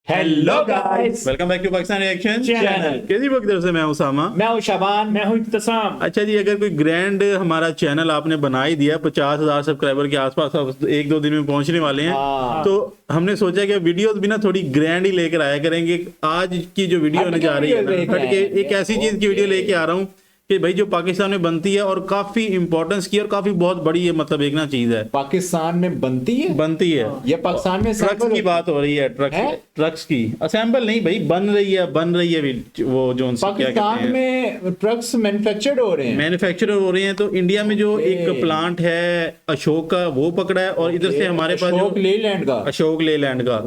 Hello guys, welcome back to Pakistan reaction channel. कैसी की तरफ से मैं उसामा। मैं हूं शाबान। मैं हूं इब्तिसाम। अच्छा जी, अगर कोई ग्रैंड हमारा चैनल आपने बना ही दिया 50,000 सब्सक्राइबर के आसपास, अब एक दो दिन में पहुंचने वाले हैं, हाँ। तो हमने सोचा कि वीडियोस भी ना थोड़ी ग्रैंड ही लेकर आया करेंगे। आज की जो वीडियो होने जा रही है ना, हट के एक ऐसी चीज की वीडियो लेके आ रहा हूँ कि भाई जो पाकिस्तान में बनती है और काफी इंपॉर्टेंस की और काफी बहुत बड़ी है, मतलब एक ना चीज है पाकिस्तान में बनती है। ये पाकिस्तान में ट्रक्स की बात हो रही है। ट्रक्स की असेंबल नहीं भाई, बन रही है वो जो पाकिस्तान में ट्रक्स मैन्युफैक्चर्ड हो रहे हैं, मैन्युफैक्चर हो रहे हैं। तो इंडिया में जो एक प्लांट है अशोक का, वो पकड़ा है, और इधर से हमारे पास जो अशोक लेलैंड का,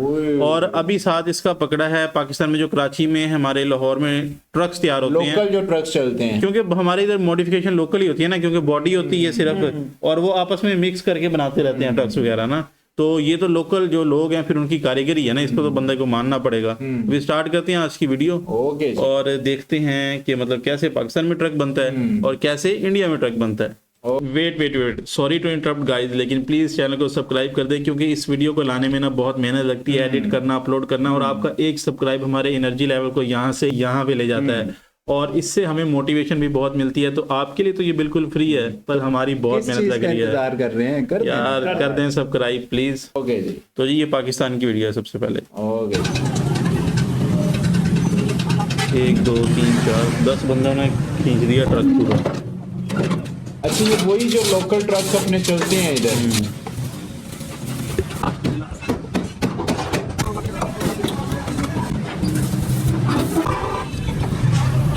और अभी साथ इसका पकड़ा है पाकिस्तान में जो कराची में, हमारे लाहौर में ट्रक्स तैयार होते हैं, लोकल जो ट्रक्स चलते हैं, क्योंकि हमारे इधर मॉडिफिकेशन लोकल ही होती है ना, क्योंकि बॉडी होती है सिर्फ, और वो आपस में मिक्स करके बनाते रहते हैं ट्रक्स वगैरह ना। तो ये तो लोकल जो लोग हैं, फिर उनकी कारीगरी है ना, इसको तो बंदे को मानना पड़ेगा। अभी स्टार्ट करते हैं आज की वीडियो और देखते हैं कि मतलब कैसे पाकिस्तान में ट्रक बनता है और कैसे इंडिया में ट्रक बनता है। Wait sorry to interrupt guys, लेकिन प्लीज चैनल को सब्सक्राइब कर दें, क्योंकि इस वीडियो को लाने में ना बहुत मेहनत लगती है, एडिट करना, अपलोड करना, और आपका एक सब्सक्राइब हमारे एनर्जी लेवल को यहाँ से यहाँ पे ले जाता है, और इससे हमें मोटिवेशन भी बहुत मिलती है। तो आपके लिए तो ये बिल्कुल फ्री है, पर हमारी बहुत मेहनत लग रही है। इंतजार कर रहे हैं, कर दें सब्सक्राइब प्लीज। ओके जी। तो जी ये पाकिस्तान की वीडियो है सबसे पहले। ओके। 1 2 3 4 10 बंदों ने खींच दिया ट्रक पूरा। अच्छा, ये वही जो लोकल ट्रक्स अपने चलते हैं इधर।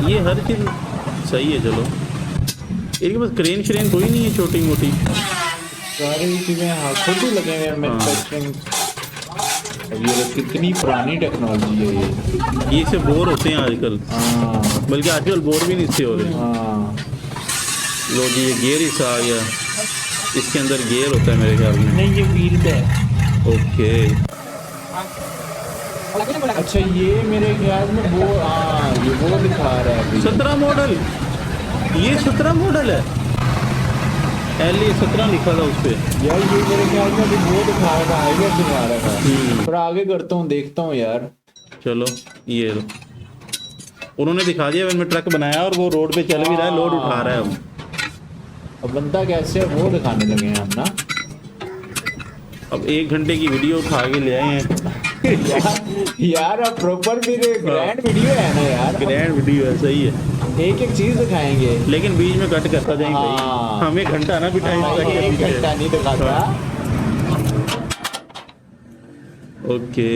ये हर चीज सही है, चलो इनके पास क्रेन श्रेन कोई नहीं है, छोटी मोटी सारी चीजें खुद ही लगे हुए हैं मैन्युफैक्चरिंग। अब ये कितनी पुरानी टेक्नोलॉजी है ये से बोर होते हैं आजकल। बल्कि आजकल बोर भी नहीं इससे हो रहे। लो जी, ये गियर हिस्सा आ गया, इसके अंदर गियर होता है मेरे ख्याल में। नहीं, ये व्हील है। ओके। अच्छा, ये मेरे ख्याल में वो ये वो दिखा रहा है 17 मॉडल। ये 17 मॉडल है, LE17 लिखा था उस पे यार। ये मेरे ख्याल में अभी वो दिखा रहा था, हाईवे दिखा रहा था। पर आगे करता हूँ, देखता हूँ यार। चलो ये लो, उन्होंने दिखा दिया मैंने ट्रक बनाया, और वो रोड पे चल भी रहा है, लोड उठा रहा है। अब बनता कैसे है वो दिखाने लगे हैं हम ना। अब 1 घंटे की वीडियो उठा के ले आए हैं यार अब प्रॉपर भी ग्रैंड वीडियो है ना यार। ग्रैंड वीडियो है, सही है। एक एक चीज दिखाएंगे, लेकिन बीच में कट करता जाएंगे भाई। हमें घंटा ना बिठाएं, एक घंटा नहीं दिखाता। ओके,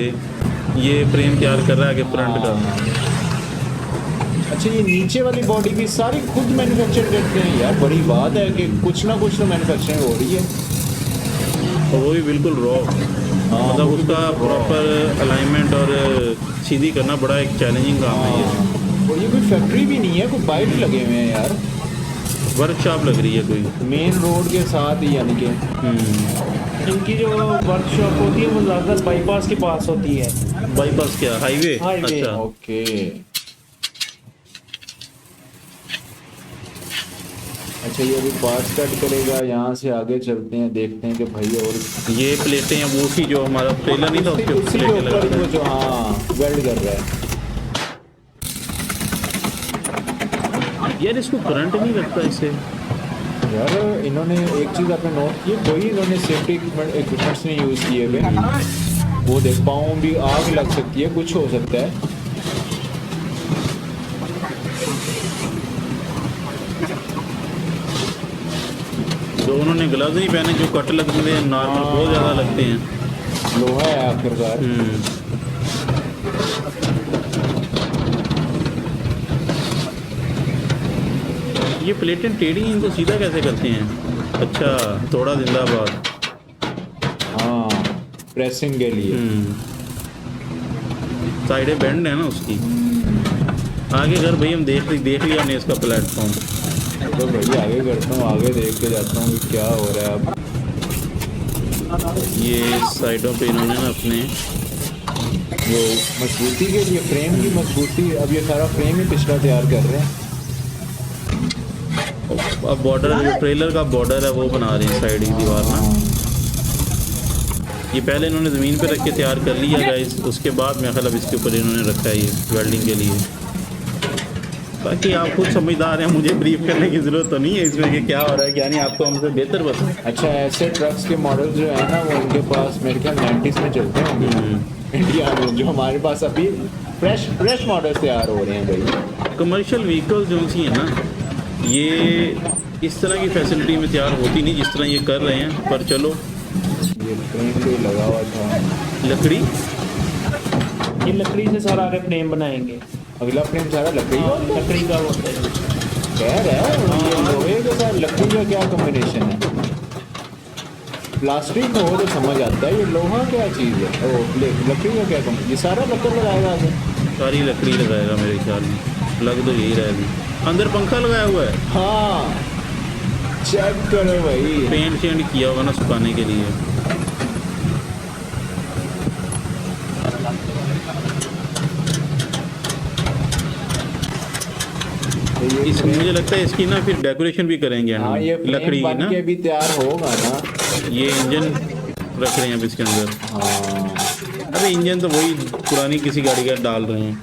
ये फ्रेम तैयार कर रहा है आगे फ्रंट का। अच्छा, ये नीचे वाली बॉडी भी सारी खुद मैन्युफैक्चर करते हैं यार। बड़ी बात है कि कुछ ना कुछ तो मैन्युफैक्चरिंग हो रही है, और वो भी बिल्कुल रॉ। मतलब उसका प्रॉपर अलाइनमेंट और सीधी करना बड़ा एक चैलेंजिंग काम है ये। और ये कोई फैक्ट्री भी नहीं है, कोई बाइक लगे हुए हैं यार। वर्कशॉप लग रही है कोई, मेन रोड के साथ ही, यानी कि इनकी जो वर्कशॉप होती है वो ज़्यादातर बाईपास के पास होती है। बाईपास क्या, हाईवे? अच्छा, ओके। अच्छा, ये अभी पास कट करेगा, यहाँ से आगे चलते हैं, देखते हैं कि भाई। और ये प्लेटें हैं वो की जो हमारा ट्रेलर नहीं था उसके ऊपर वो जो वेल्ड कर रहा है यार। इसको करंट नहीं लगता इससे यार। इन्होंने एक चीज़ आपने नोट की, कोई इन्होंने सेफ्टी इक्विपमेंट्स नहीं यूज़ किए हुए। वो देख पाऊँ भी, आग लग सकती है, कुछ हो सकता है। जो उन्होंने ग्लव्स नहीं पहने, जो कट लगते हैं नॉर्मल बहुत ज़्यादा लगते हैं। लोहा है आखिरकार। ये प्लेटें टेढ़ी, इनको सीधा कैसे करते हैं? अच्छा, थोड़ा जिंदाबाद। हाँ, प्रेसिंग के लिए। साइडें बेंड है ना उसकी। आगे कर भाई, हम देख लिया हमने इसका प्लेटफॉर्म। तो भाई आगे करता हूँ, आगे देख के जाता हूँ कि क्या हो रहा है अब। ये साइडों पे इन्होंने ना अपने वो मजबूती के लिए, फ्रेम की मजबूती, अब ये सारा फ्रेम ही पिछला तैयार कर रहे हैं। अब बॉर्डर जो ट्रेलर का बॉर्डर है वो बना रहे हैं साइड की दीवार ना। ये पहले इन्होंने ज़मीन पे रख के तैयार कर लिया गाइस, उसके बाद मैं ख्याल अब इसके ऊपर इन्होंने रखा है ये वेल्डिंग के लिए। बाकी आप खुद समझदार हैं, मुझे ब्रीफ करने की ज़रूरत तो नहीं है इसमें कि क्या हो रहा है क्या नहीं, आपको हमसे बेहतर पता है। अच्छा, ऐसे ट्रक्स के मॉडल जो है ना वो उनके पास मेरे ख्याल 90s में चलते होंगे इंडिया में, जो हमारे पास अभी फ्रेश मॉडल तैयार हो रहे हैं भाई। कमर्शियल व्हीकल जो सी है ना, ये इस तरह की फैसिलिटी में तैयार होती नहीं जिस तरह ये कर रहे हैं, पर चलो। ये फ्रेम पे लगा हुआ था, लकड़ी, ये लकड़ी से सारा आगे फ्रेम बनाएंगे। अगला फ्रेम सारा लकड़ी का होता है? लकड़ी का होता है। कह रहा है ये लोहे के साथ लकड़ी का क्या कॉम्बिनेशन है? प्लास्टिक हो तो समझ आता है, ये लोहा क्या चीज़ है? ओ लकड़ी का क्या कॉम्बिनेशन? ये सारा लकड़ लगाएगा आगे? सारी लकड़ी लगाएगा मेरे ख्याल में, लग तो यही रहेगी। अंदर पंखा लगाया हुआ है, हाँ चेक करो भाई। पेंट शेंट किया होगा ना सुखाने के लिए। इस मुझे लगता है इसकी ना फिर डेकोरेशन भी करेंगे हाँ, ये लकड़ी की बन ना। के भी तैयार होगा ना। ये इंजन रख रहे हैं अब इसके अंदर। हाँ, अरे इंजन तो वही पुरानी किसी गाड़ी का डाल रहे हैं।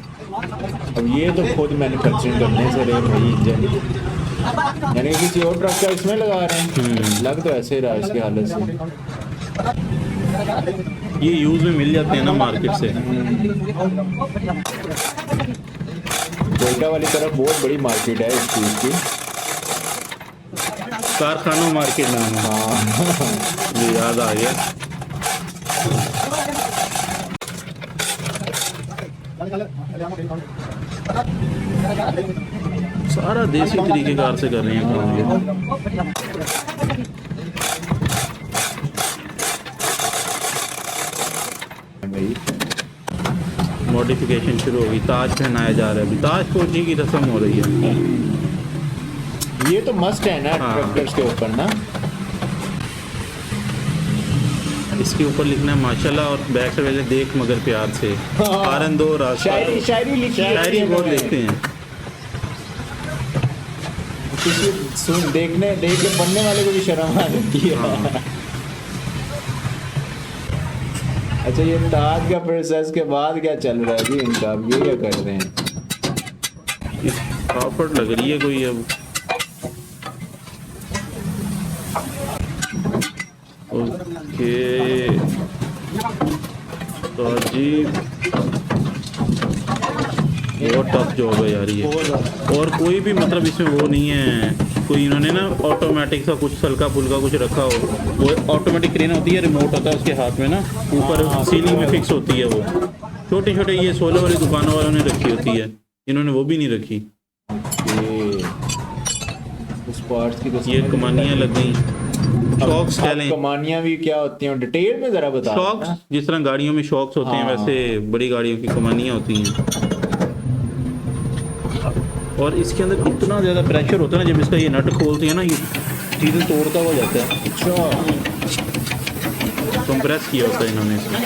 अब ये तो खुद मैन्युफैक्चरिंग करने से रहे भाई इंजन, यानी किसी और ट्रक का इसमें लगा रहे हैं। लग तो ऐसे रहा इसकी हालत से। ये यूज में मिल जाते हैं ना मार्केट से। कोयटा वाली तरफ बहुत बड़ी मार्केट है इस चीज़ की, कारखानों मार्केट नाम है। हाँ ये याद आ गया। सारा देसी तरीकेकार से कर रहे हैं काम ये। भाई मॉडिफिकेशन शुरू होगी, ताज पहनाया जा रहा है अभी, ताज पोछने की रस्म हो रही है। ये तो मस्ट है ना हाँ। ट्रैक्टर्स के ऊपर ना। इसके ऊपर लिखना है माशाल्लाह, और बैक से पहले देख मगर प्यार से। हाँ। आरन दो रास्ता, शायरी लिखी है शायरी बहुत इन्होंने। लिखते हैं। किसी सुन देखने देख के पढ़ने वाले को भी शर्म आ जाती है। हाँ। अच्छा, ये ताज का प्रोसेस के बाद क्या चल रहा है जी इनका? अब ये क्या कर रहे हैं? प्रॉफिट लग रही है कोई अब। ओके तो जी बहुत टफ जॉब है यार ये, और कोई भी मतलब इसमें वो नहीं है कोई, इन्होंने ना ऑटोमेटिक सा कुछ हल्का फुल्का कुछ रखा हो। वो ऑटोमेटिक क्रेन होती है, रिमोट होता है उसके हाथ में ना, ऊपर सीलिंग में फिक्स होती है। वो छोटे छोटे ये सोलर वाली दुकानों वालों ने रखी होती है, इन्होंने वो भी नहीं रखी। ये उस पार्ट्स की तो ये कमानियाँ लग गई, शॉक्स कह लें। कमानियाँ भी क्या होती हैं डिटेल में जरा बता। शॉक्स जिस तरह गाड़ियों में शॉक्स होते हैं, हाँ। वैसे बड़ी गाड़ियों की कमानियाँ होती हैं। और इसके अंदर इतना ज़्यादा प्रेशर होता है ना, जब इसका ये नट खोलते हैं ना, ये चीज़ें तोड़ता हुआ जाता है। अच्छा, कंप्रेस किया होता है इन्होंने इसमें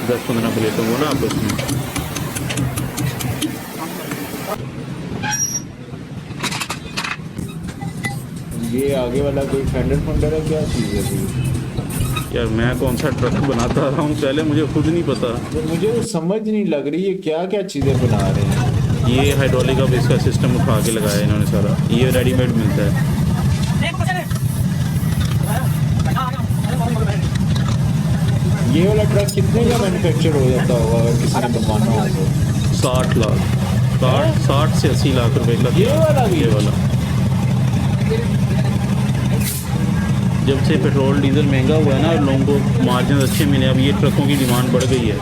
10-15 प्लेटों को ना आपस में। ये आगे वाला कोई फेंडर फंडर है, क्या चीज़ है भाई? यार मैं कौन सा ट्रक बनाता रहा हूँ पहले, मुझे खुद नहीं पता। तो मुझे तो समझ नहीं लग रही है क्या क्या चीज़ें बना रहे हैं। ये हाइड्रोलिक अब इसका सिस्टम उठा के लगाया इन्होंने सारा, ये रेडीमेड मिलता है। ये वाला ट्रक कितने का मैन्युफैक्चर हो जाता होगा अगर किसी ने बनवाना हो तो? 60 लाख, 60 से 80 लाख रुपए का। ये वाला भी? ये वाला जब से पेट्रोल डीजल महंगा हुआ है ना और लोगों को मार्जिन अच्छे मिले, अब ये ट्रकों की डिमांड बढ़ गई है।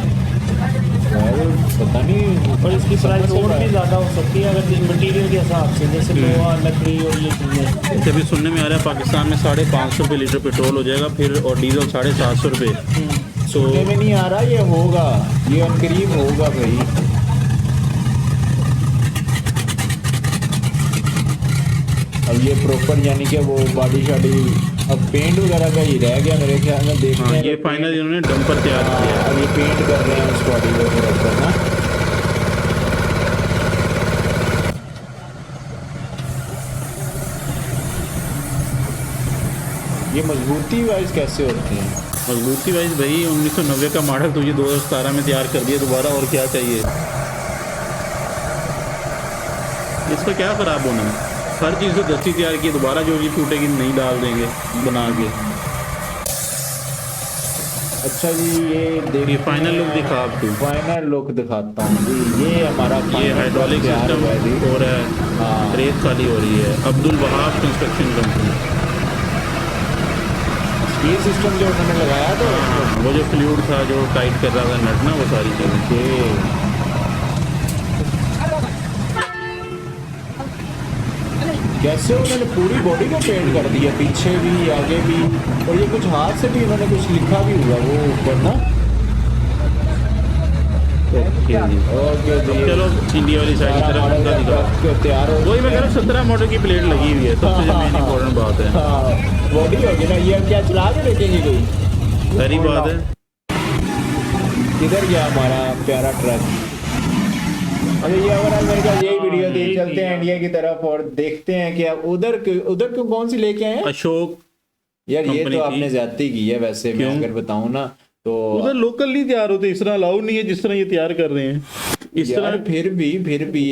यार पता नहीं, और इसकी प्राइस और भी ज़्यादा हो सकती है अगर मटेरियल के हिसाब से, जैसे लोहा लकड़ी और ये चीज़ें। जैसे अभी सुनने में आ रहा है पाकिस्तान में 550 रुपये लीटर पेट्रोल हो जाएगा, फिर और डीजल 750 रुपये। सुनने में नहीं आ रहा, ये होगा, ये अनकरीब होगा भाई। अब ये प्रॉपर यानी कि वो बॉडी शाडी, अब पेंट वगैरह का ही रह गया मेरे ख्याल में। देखते हाँ, हैं ये फाइनल इन्होंने डंपर तैयार किया है। अब ये पेंट कर रहे हैं उस बॉडी वगैरह पर ना। ये मजबूती वाइज कैसे होती है? मजबूती वाइज भाई 1990 का मॉडल तुझे 2017 में तैयार कर दिया दोबारा, और क्या चाहिए। इसका क्या खराब होना है, हर चीज़ तो दस्ती तैयार की, दोबारा जो भी टूटेगी नहीं डाल देंगे बना के। अच्छा जी, ये फाइनल लुक दिखा आप तू। फाइनल लुक दिखाता हूँ जी। ये हमारा ये final हाइड्रोलिक तैयार सिस्टम हुआ है जी। हो रहा है, हाँ। रेत खाली हो रही है। अब्दुल वहाब कंस्ट्रक्शन कंपनी, ये सिस्टम जो उन्होंने लगाया तो वो जो फ्लूइड था जो टाइट कर रहा था नट ना, वो सारी चीज़ें। कैसे उन्होंने पूरी बॉडी को पेंट कर दिया, पीछे भी आगे भी, और ये कुछ हाथ से भी उन्होंने कुछ लिखा भी हुआ वो ऊपर ना। ओके जी, ओके जी, चलो इंडिया वाली साइड की तरफ उनका दिखा। तैयार हो वही मैं कह रहा हूँ 17 मॉडल की प्लेट लगी हुई है, सबसे जो मेन इम्पोर्टेंट बात है। हाँ, बॉडी होगी ना। ये अब क्या चला के देखेंगे कोई? पहली बात है, किधर गया हमारा प्यारा ट्रक? अरे ये ओवरऑल मेरे ख्याल यही वीडियो थी। चलते हैं इंडिया की तरफ और देखते हैं कि अब उधर क्यों कौन सी लेके आए हैं अशोक यार। ये कंपनी तो थी। आपने ज्यादती की है वैसे, मैं क्यों? अगर बताऊं ना तो उधर लोकल नहीं तैयार होते, इस तरह अलाउ नहीं है जिस तरह ये तैयार कर रहे हैं। इस यार तरह फिर भी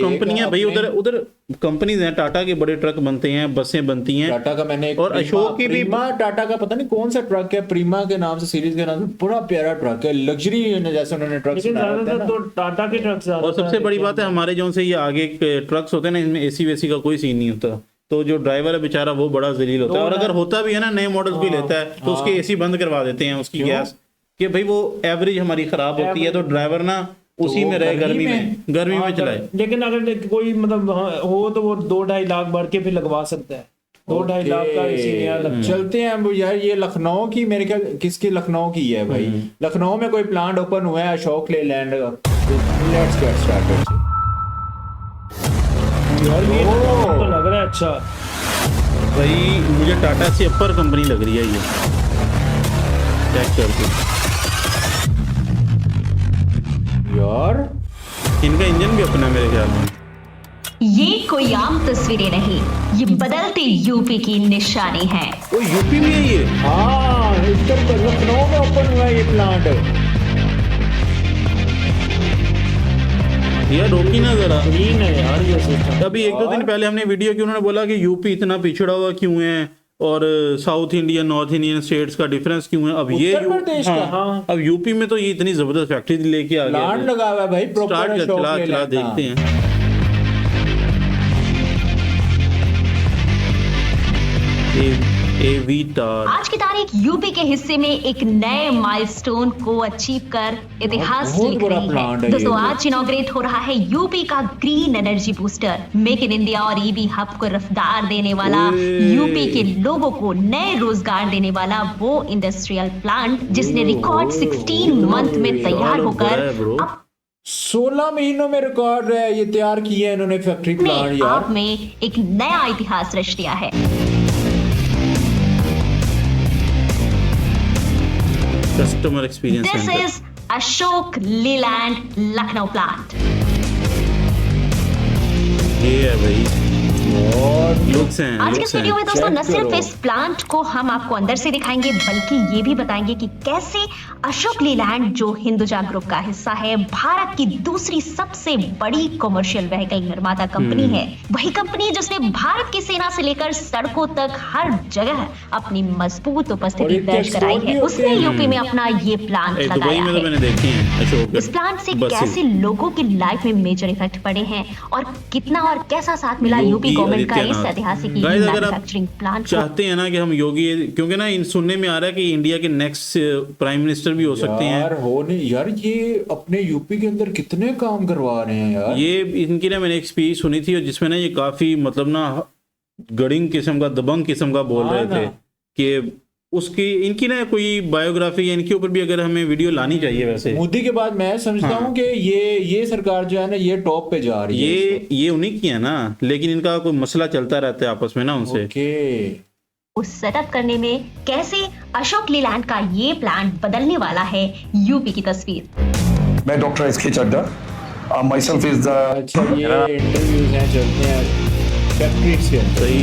कंपनियां भाई, अपने- उधर कंपनीज हैं, टाटा के बड़े ट्रक बनते हैं, बसें बनती हैं। टाटा का मैंने एक और अशोक की भी- प्रीमा, टाटा का पता नहीं कौन सा ट्रक है, प्रीमा के नाम से, सीरीज के नाम से, बड़ा प्यारा ट्रक है, लग्जरी जैसे उन्होंने ट्रक लेकिन ज्यादातर तो टाटा के ट्रक ज्यादा। और सबसे बड़ी बात है हमारे जो से ये आगे ट्रक्स होते हैं ना, इनमें एसी वेसी का कोई सीन नहीं होता, तो जो ड्राइवर है बेचारा वो बड़ा जलील होता है। और अगर होता भी है ना, नए मॉडल्स भी लेता है तो उसके एसी बंद करवा देते हैं, उसकी गैस, कि भाई वो एवरेज हमारी खराब होती है, तो ड्राइवर ना उसी में रहे, गर्मी में चलाए। लेकिन अगर कोई मतलब हो तो वो 2-2.5 लाख भर के फिर लगवा सकता है। 2-2.5 लाख का इसी नया लगता चलते हैं अब यार। ये लखनऊ की, मेरे ख्याल किसकी, लखनऊ की है भाई। लखनऊ में कोई प्लांट ओपन हुआ है अशोक लेलैंड का। Let's get started. यार ये तो लग रहा है अच्छा। भाई मुझे टाटा से अपर कंपनी लग रही है ये, चेक करके। यार इनका इंजन भी अपना है मेरे ख्याल में। ये कोई आम तस्वीरें नहीं, ये बदलती यूपी की निशानी है। वो यूपी में है ये। हाँ, इधर पर लखनऊ में ओपन हुआ है ये प्लांट। यार रोकी ना जरा। ग्रीन है यार ये सिस्टम। अभी 1-2 दिन पहले हमने वीडियो की, उन्होंने बोला कि यूपी इतना पिछड़ा हुआ क्यों है, और south Indian north Indian states का डिफरेंस क्यों है। अब ये उत्तर प्रदेश का, हाँ, अब यूपी में तो ये इतनी जबरदस्त फैक्ट्री लेके आ गया प्लांट लगा हुआ है भाई, प्रॉपर स्टार्ट कर, चला चला देखते हैं। एवीटार आज की तारीख यूपी के हिस्से में एक नए माइलस्टोन को अचीव कर इतिहास बहुत लिख बड़ा रही प्लांट है। है दोस्तों ये। आज इनॉग्रेट हो रहा है यूपी का green energy booster, make in India और ईवी हब को रफ्तार देने वाला, यूपी के लोगों को नए रोजगार देने वाला वो इंडस्ट्रियल प्लांट जिसने रिकॉर्ड 16 मंथ में तैयार होकर अब 16 महीनों में रिकॉर्ड है ये तैयार किया है इन्होंने फैक्ट्री प्लांट अपने यार। आप में एक नया इतिहास रच दिया है। Customer experience this centre. Is Ashok Leyland Lucknow plant. ये है भाई, और लुक्स हैं, आज के लुक्स इस वीडियो में दोस्तों चेक न सिर्फ करो। इस प्लांट को हम आपको अंदर से दिखाएंगे, बल्कि ये भी बताएंगे कि कैसे अशोक लीलैंड जो हिंदुजा ग्रुप का हिस्सा है, भारत की दूसरी सबसे बड़ी कमर्शियल व्हीकल निर्माता कंपनी है। वही कंपनी जिसने भारत की सेना से लेकर सड़कों तक हर जगह अपनी मजबूत और उपस्थिति इनके दर्ज कराई export भी है। होते उसने हैं। यूपी में अपना ये प्लांट दुबई लगाया में तो है। मैंने देखे हैं अशोक इस प्लांट से बसेस। कैसे लोगों की लाइफ में मेजर इफेक्ट पड़े हैं और कितना और कैसा साथ मिला यूपी योगी गवर्नमेंट का इस आदित्यनाथ। ऐतिहासिक Guys, अगर आप मैन्युफैक्चरिंग प्लांट को। चाहते हैं ना कि हम योगी, क्योंकि ना इन सुनने में आ रहा है कि इंडिया के नेक्स्ट प्राइम मिनिस्टर भी हो सकते हैं। यार हो नहीं यार, ये अपने यूपी के अंदर कितने काम करवा रहे हैं यार। ये इनकी ना मैंने एक स्पीच सुनी थी, और जिसमें ना ये काफी मतलब ना गड़िंग किस्म का, दबंग किस्म का बोल हाँ रहे थे ना। कि उसकी इनकी ना कोई बायोग्राफी या इनके ऊपर भी अगर हमें वीडियो लानी चाहिए। वैसे मोदी के बाद मैं समझता हाँ। हूँ कि ये सरकार जो है ना, ये टॉप पे जा रही है। ये उन्हीं की है ना, लेकिन इनका कोई मसला चलता रहता है आपस में ना उनसे। ओके, उस सेटअप करने में कैसे अशोक लीलैंड का ये प्लांट बदलने वाला है यूपी की तस्वीर। मैं डॉक्टर एस के चड्डा, माई सेल्फ इज द अच्छा ये इंटरव्यूज हैं, चलते हैं फैक्ट्री से। सही।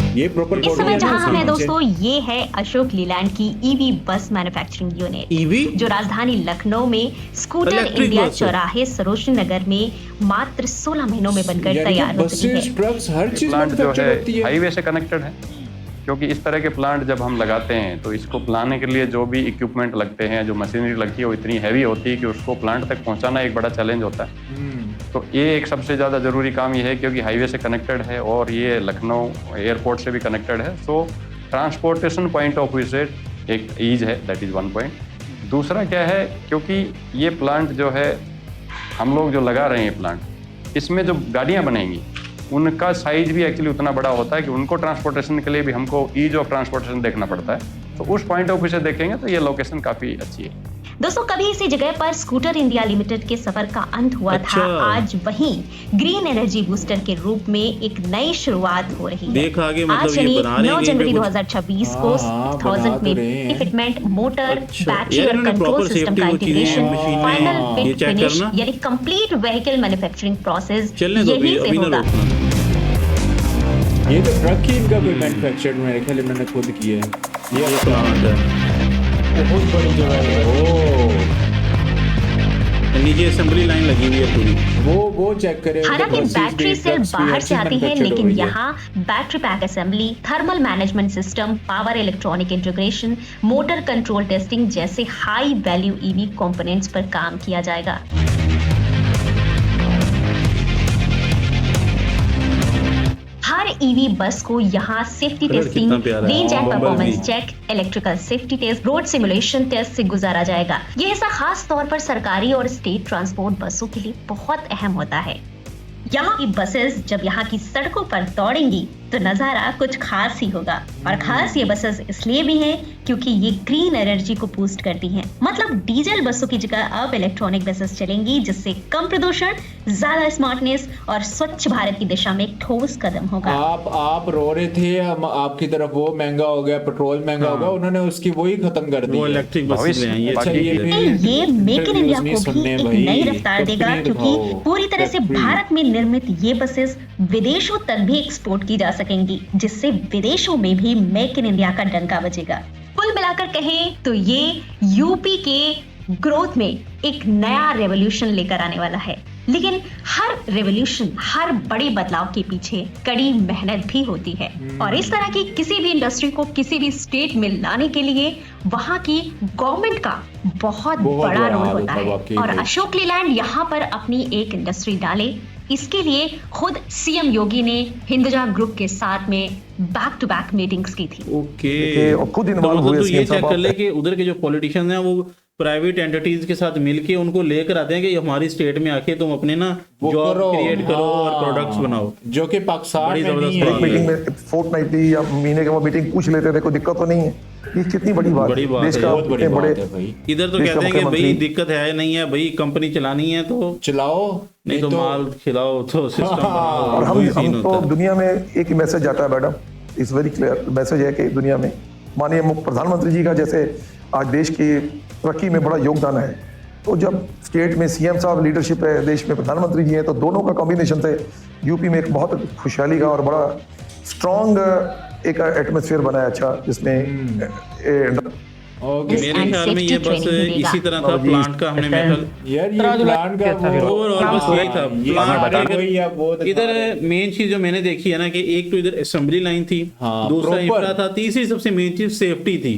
ये प्रॉपर इस समय जहां हम हैं दोस्तों, ये है अशोक लीलैंड की ईवी बस मैन्युफैक्चरिंग यूनिट, ईवी जो राजधानी लखनऊ में स्कूटर Electric इंडिया बस है। चौराहे सरोजनी नगर में मात्र 16 महीनों में बनकर तैयार हो चुकी है। बसेस, ट्रक्स, हर चीज प्लांट जो मैन्युफैक्चर होती है है। हाईवे से कनेक्टेड है, क्योंकि इस तरह के प्लांट जब हम लगाते हैं तो इसको लाने के लिए जो भी इक्विपमेंट लगते हैं, जो मशीनरी लगती है, वो इतनी हैवी होती है कि उसको प्लांट तक पहुंचाना एक बड़ा चैलेंज होता है। तो ये एक सबसे ज़्यादा ज़रूरी काम ये है, क्योंकि हाईवे से कनेक्टेड है और ये लखनऊ एयरपोर्ट से भी कनेक्टेड है। सो ट्रांसपोर्टेशन पॉइंट ऑफ व्यू से एक ईज है, दैट इज़ वन पॉइंट। दूसरा क्या है, क्योंकि ये प्लांट जो है हम लोग जो लगा रहे हैं प्लांट, इसमें जो गाड़ियाँ बनेंगी उनका साइज भी एक्चुअली उतना बड़ा होता है कि उनको ट्रांसपोर्टेशन के लिए भी हमको ईज ऑफ ट्रांसपोर्टेशन देखना पड़ता है। तो उस पॉइंट ऑफ व्यू से देखेंगे तो ये लोकेशन काफ़ी अच्छी है। दोस्तों, कभी इसी जगह पर स्कूटर इंडिया लिमिटेड के सफर का अंत हुआ था, आज वहीं ग्रीन एनर्जी बूस्टर के रूप में एक नई शुरुआत हो रही है। देख आगे मतलब आज ये यानी बना रहे हैं 9 कहीं जनवरी पे कुछ। 2026 को हाँ, 1000 बना तो में रहे हैं। फिटमेंट, मोटर, अच्छा, बैटरी यार और इन्होंने कंट्रोल proper सिस्टम safety का वो चीजें इंटीग्रेशन, मशीन में फाइनल ये फिट चेक फिनिश करना। यानी कंप्लीट व्हीकल मैन्युफैक्चरिंग प्रोसेस चलने दो यहीं से अभी ना होगा। रोकना। ये तो ट्रक ही इनका कोई मैन्युफैक्चर्ड मेरे ख्याल इन्होंने खुद किया है। ये प्लांट है, बहुत बड़ी जगह है। ओ, नीचे असेंबली लाइन लगी हुई है पूरी। वो चेक करें। हालांकि बैटरी सेल बाहर से आती है, लेकिन यहाँ battery pack assembly, thermal management system, power electronic integration, motor control testing जैसे हाई वैल्यू ईवी कंपोनेंट्स पर काम किया जाएगा। हर ईवी बस को यहाँ सेफ्टी कलर टेस्टिंग, कितना प्यारा है। रेंज एंड बम्बल परफॉर्मेंस भी। Check, electrical safety test, road simulation test से गुजारा जाएगा। ये हिस्सा खास तौर पर सरकारी और स्टेट ट्रांसपोर्ट बसों के लिए बहुत अहम होता है। यहाँ की बसेस जब यहाँ की सड़कों पर दौड़ेंगी तो नजारा कुछ खास ही होगा। और खास ये बसेस इसलिए भी हैं क्योंकि ये ग्रीन एनर्जी को बूस्ट करती हैं। मतलब डीजल बसों की जगह अब इलेक्ट्रॉनिक बसेस चलेंगी, जिससे कम प्रदूषण, ज्यादा स्मार्टनेस और स्वच्छ भारत की दिशा में एक ठोस कदम होगा। आप रो रहे थे हम आपकी तरफ वो महंगा हो गया, पेट्रोल महंगा हो गया, उन्होंने उसकी वही खत्म कर दी वो है। इलेक्ट्रिक बसेस ले आई है। अच्छा, बाकी ये ये मेक इन इंडिया नहीं को भी सुनने एक भाई, नई रफ्तार देगा, कंपनी क्योंकि दिखाओ, पूरी तरह से कंपनी। भारत में निर्मित ये बसेस विदेशों तक भी एक्सपोर्ट की जा सकेंगी, जिससे विदेशों में भी मेक इन इंडिया का डंका बजेगा। कुल मिलाकर कहें तो ये यूपी के ग्रोथ में एक नया रेवोल्यूशन लेकर आने वाला है। लेकिन हर रेवोल्यूशन, हर बड़े बदलाव के पीछे कड़ी मेहनत भी होती है, और इस तरह की किसी भी इंडस्ट्री को किसी भी स्टेट में लाने के लिए वहां की गवर्नमेंट का बहुत बड़ा बड़ा रोल हाल होता होता है। वाकई और में। अशोक लीलैंड यहाँ पर अपनी एक इंडस्ट्री डाले, इसके लिए खुद सीएम योगी ने हिंदुजा ग्रुप के साथ में बैक टू बैक मीटिंग्स की थी। ओके, देखिए, और खुद तो involve मतलब हुए तो ये CM चेक साहब कर ले आप। कि उधर के जो पॉलिटिशियंस हैं वो प्राइवेट एंटिटीज के साथ मिलके उनको लेकर आते हैं कि हमारी स्टेट में आके तुम अपने ना वो जॉब करो, क्रिएट करो और हाँ, प्रोडक्ट्स बनाओ। जो कि पाकिस्तान बड़ी में नहीं जबरदस्त है। बात ये। मीटिंग में फोर्टनाइटली या महीने के वो मीटिंग पूछ लेते थे, कोई दिक्कत तो नहीं है। ये कितनी बड़ी बात बड़ी बात देश है, का बहुत बड़ी इतने बात बड़े है भाई। इधर तो देश का कहते हैं कि भाई मुख्यमंत्री। दिक्कत है नहीं है भाई, कंपनी चलानी है तो चलाओ, नहीं तो माल खिलाओ तो सिस्टम बनाओ। और वही हम सीन तो होता है। दुनिया में एक मैसेज जाता है मैडम, इस वेरी क्लियर मैसेज है कि दुनिया में माननीय प्रधानमंत्री जी का जैसे आज देश की तरक्की में बड़ा योगदान है, तो जब स्टेट में सीएम साहब लीडरशिप है, देश में प्रधानमंत्री जी हैं, तो दोनों का कॉम्बिनेशन से यूपी में एक बहुत खुशहाली का और बड़ा स्ट्रॉन्ग एक एटमॉस्फेयर बना है अच्छा, जिसमें ओके। मेरे ख्याल में ये बस इसी तरह था प्लांट का, हमने मेरे यार ये प्लान का ओवरऑल बस यही था ये प्लांट हमारे वही है, वो दिखा इधर रहे हैं। मेन चीज जो मैंने देखी है ना कि एक तो इधर असेंबली लाइन थी, हाँ, दूसरा proper। इंफ्रा था, तीसरी सबसे मेन चीज सेफ्टी थी।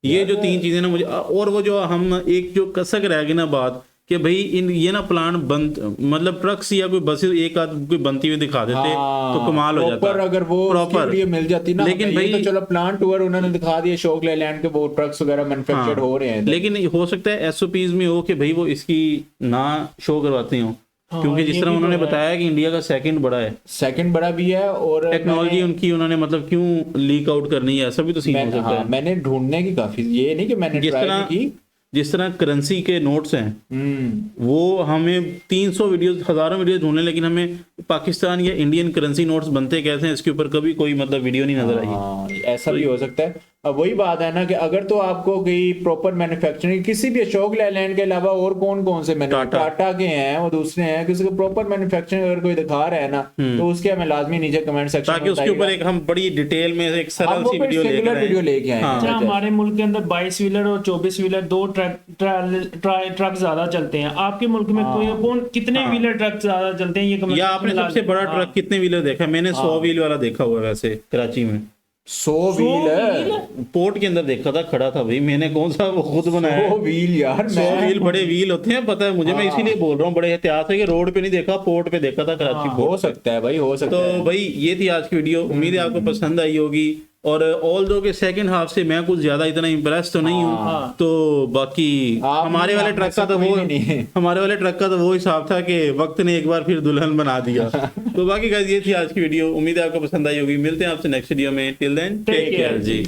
ये जो तीन चीजें ना मुझे, और वो जो हम एक जो कसक रह गई ना बात कि भाई इन ये ना प्लांट बंद, मतलब ट्रक्स या कोई बसेस एक आध कोई बनती हुई दिखा देते तो कमाल हो जाता। प्रॉपर अगर वो प्रॉपर ये मिल जाती ना, लेकिन ये भाई तो चलो प्लांट टूर उन्होंने दिखा दिया, अशोक लेलैंड के वो ट्रक्स वगैरह मैन्युफैक्चर्ड हो रहे हैं इधर। लेकिन हो सकता है एसओपीज में हो कि भाई वो इसकी ना शो करवाते हो, क्योंकि जिस तरह उन्होंने बताया कि इंडिया का सेकंड बड़ा है, सेकंड बड़ा भी है, और टेक्नोलॉजी उनकी उन्होंने मतलब क्यों लीक आउट करनी है, ऐसा भी तो सीन हो सकता है। मैंने ढूंढने की काफी, ये नहीं कि मैंने जिस ट्राई तरह की। जिस तरह करेंसी के नोट्स हैं वो हमें 300 वीडियोस, हजारों वीडियो ढूंढने, लेकिन हमें पाकिस्तान या इंडियन करेंसी नोट्स बनते कैसे हैं इसके ऊपर कभी कोई मतलब वीडियो नहीं नजर आई। हाँ, ऐसा भी हो सकता है। अब वही बात है ना कि अगर तो आपको कोई प्रॉपर मैन्युफैक्चरिंग किसी भी अशोक लेलैंड के अलावा और कौन कौन से टाटा के हैं वो दूसरे हैं, किसी को प्रॉपर मैन्युफैक्चरिंग अगर कोई दिखा रहा है ना तो उसके हमें लाजमी नीचे कमेंट सेक्शन में ताकि उसके ऊपर एक हम बड़ी डिटेल में एक सरल सी वीडियो लेके आए। अच्छा, हमारे मुल्क के अंदर 22 व्हीलर और 24 व्हीलर दो ट्रक ज्यादा चलते हैं। आपके मुल्क में कौन कितने व्हीलर ट्रक ज्यादा चलते हैं ये या आपने सबसे बड़ा ट्रक कितने व्हीलर देखा? मैंने 100 व्हील वाला देखा हुआ है वैसे कराची में। 100 व्हील पोर्ट के अंदर देखा था, खड़ा था भाई मैंने, कौन सा वो खुद बनाया 100 व्हील यार, 100 व्हील बड़े व्हील होते हैं पता है मुझे, मैं इसीलिए बोल रहा हूँ बड़े एहतियात है कि रोड पे नहीं देखा, पोर्ट पे देखा था कराची। हो सकता है भाई, हो सकता है। तो भाई ये थी आज की वीडियो, उम्मीद है आपको पसंद आई होगी। और ऑल दो के सेकंड हाफ से मैं कुछ ज्यादा इतना इम्प्रेस तो नहीं हूँ, तो बाकी हमारे वाले ट्रक का तो वो हमारे वाले ट्रक का तो वो हिसाब था कि वक्त ने एक बार फिर दुल्हन बना दिया। तो बाकी गाइस ये थी आज की वीडियो, उम्मीद है आपको पसंद आई होगी। मिलते हैं आपसे नेक्स्ट वीडियो में, टिल देन टेक केयर जी।